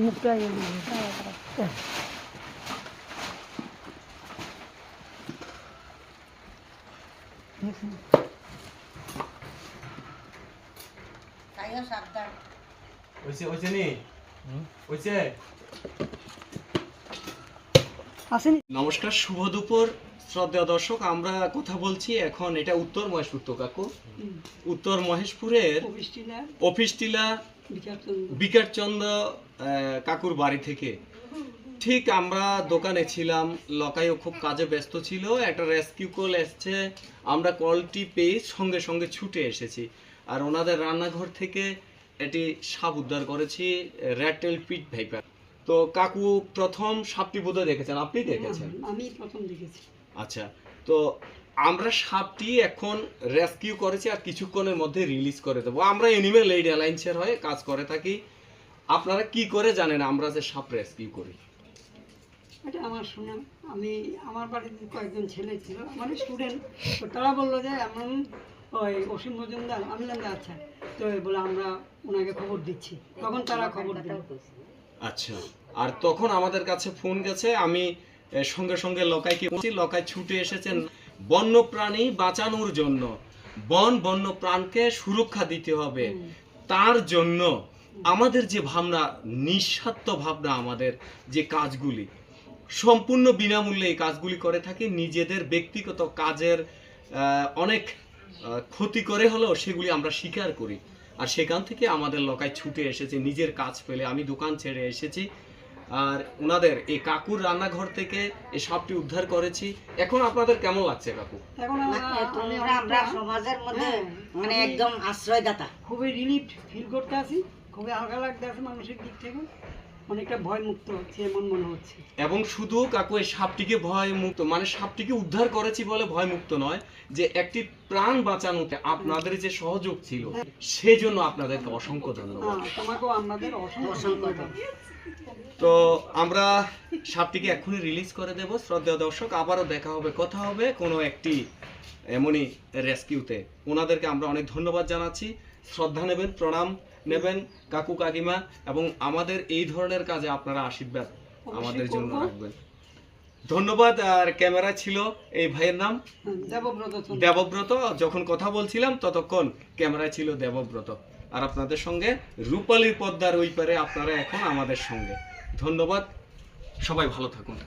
মুখটা নমস্কার, শুভ দুপুর শ্রদ্ধেয় দর্শক। আমরা কথা বলছি এখন, এটা উত্তর মহেশপুর তো কাকু, উত্তর মহেশপুরের অফিস টিলা বিকারচন্দ্র কাকুর বাড়ি থেকে। ঠিক আমরা দোকানে ছিলাম, লকাইও খুব কাজে ব্যস্ত ছিল, একটা রেস্কিউ কল এসছে, আমরা কলটি পেয়ে সঙ্গে সঙ্গে ছুটে এসেছি। আর ওনাদের রান্নাঘর থেকে এটি সাপ উদ্ধার করেছি, র্যাটেল পিট ভাইপার। তো কাকু প্রথম সাপটি বোধহয় দেখেছেন, আপনি দেখেছেন? আমি প্রথম দেখেছি। আচ্ছা, তো আমরা সাপটি এখন রেস্কিউ করেছি আর কিছুক্ষণের মধ্যে রিলিজ করে দেবো। আমরা অ্যানিমেল এইড অ্যালায়েন্সের হয়ে কাজ করে থাকি। আপনারা কি করে জানেন আমরা যে সাপ রেস্কিউ করি? এটা আমার শোনা, আমার বাড়িতে কয়েকজন ছেলে ছিল, মানে স্টুডেন্ট, তো তারা বললো যে এমন ওই অসীম মজুমদার। আমি বললাম আচ্ছা, তো বলে আমরা ওনাকে খবর দিচ্ছি, তখন তারা খবর দিল। আচ্ছা, আর তখন আমাদের কাছে ফোন গেছে, আমি সঙ্গে সঙ্গে লকাইকে বলছি, লকাই ছুটে এসেছেন বন্য প্রাণী বাঁচানোর জন্য। বন্য প্রাণকে সুরক্ষা দিতে হবে, তার জন্য আমাদের যে ভাবনা, নিঃস্বার্থ ভাবনা, আমাদের যে কাজগুলি সম্পূর্ণ বিনামূল্যে এই কাজগুলি করে থাকি। নিজেদের ব্যক্তিগত কাজের অনেক ক্ষতি করে হলেও সেগুলি আমরা স্বীকার করি, আর সেখান থেকে আমাদের লকাই ছুটে এসেছে নিজের কাজ পেলে। আমি দোকান ছেড়ে এসেছি, আর ওনাদের এই কাকুর রান্নাঘর থেকে এই সাপটি উদ্ধার করেছি। এখন আপনাদের কেমন লাগছে কাকু? এখন আমরা সমাজের মধ্যে মানে একদম আশ্রয়দাতা, খুবই রিলিফ ফিল করতে আছি, খুবই হালকা লাগতে আছে, মানসিক দিক থেকে অনেকটা ভয় মুক্ত হচ্ছে এমন মনে হচ্ছে। এবং শুধু কাকু এই সাপটিকে ভয় মুক্ত, মানে সাপটিকে উদ্ধার করেছি বলে ভয় মুক্ত নয়, যে একটি প্রাণ বাঁচানোতে আপনাদের যে সহযোগ ছিল সেই জন্য আপনাদেরকে অসংখ্য ধন্যবাদ। তোমাকেও আমাদের অসংখ্য ধন্যবাদ। তো আমরা সাপটিকে এখনই রিলিজ করে দেব। শ্রদ্ধেয় দর্শক, আবারও দেখা হবে, কথা হবে কোনো একটি এমনই রেস্কিউতে। ওনাদেরকে আমরা অনেক ধন্যবাদ জানাচ্ছি, শ্রদ্ধা নেবেন, প্রণাম নেবেন কাকু কাকিমা, এবং আমাদের এই ধরনের কাজে আপনারা আশীর্বাদ আমাদের জন্য রাখবেন। ধন্যবাদ। আর ক্যামেরা ছিল এই ভাইয়ের নাম দেবব্রত। যখন কথা বলছিলাম ততক্ষণ ক্যামেরায় ছিল দেবব্রত। আর আপনাদের সঙ্গে রূপালীর পদ্মার ওই পারে আপনারা এখন আমাদের সঙ্গে। ধন্যবাদ, সবাই ভালো থাকুন।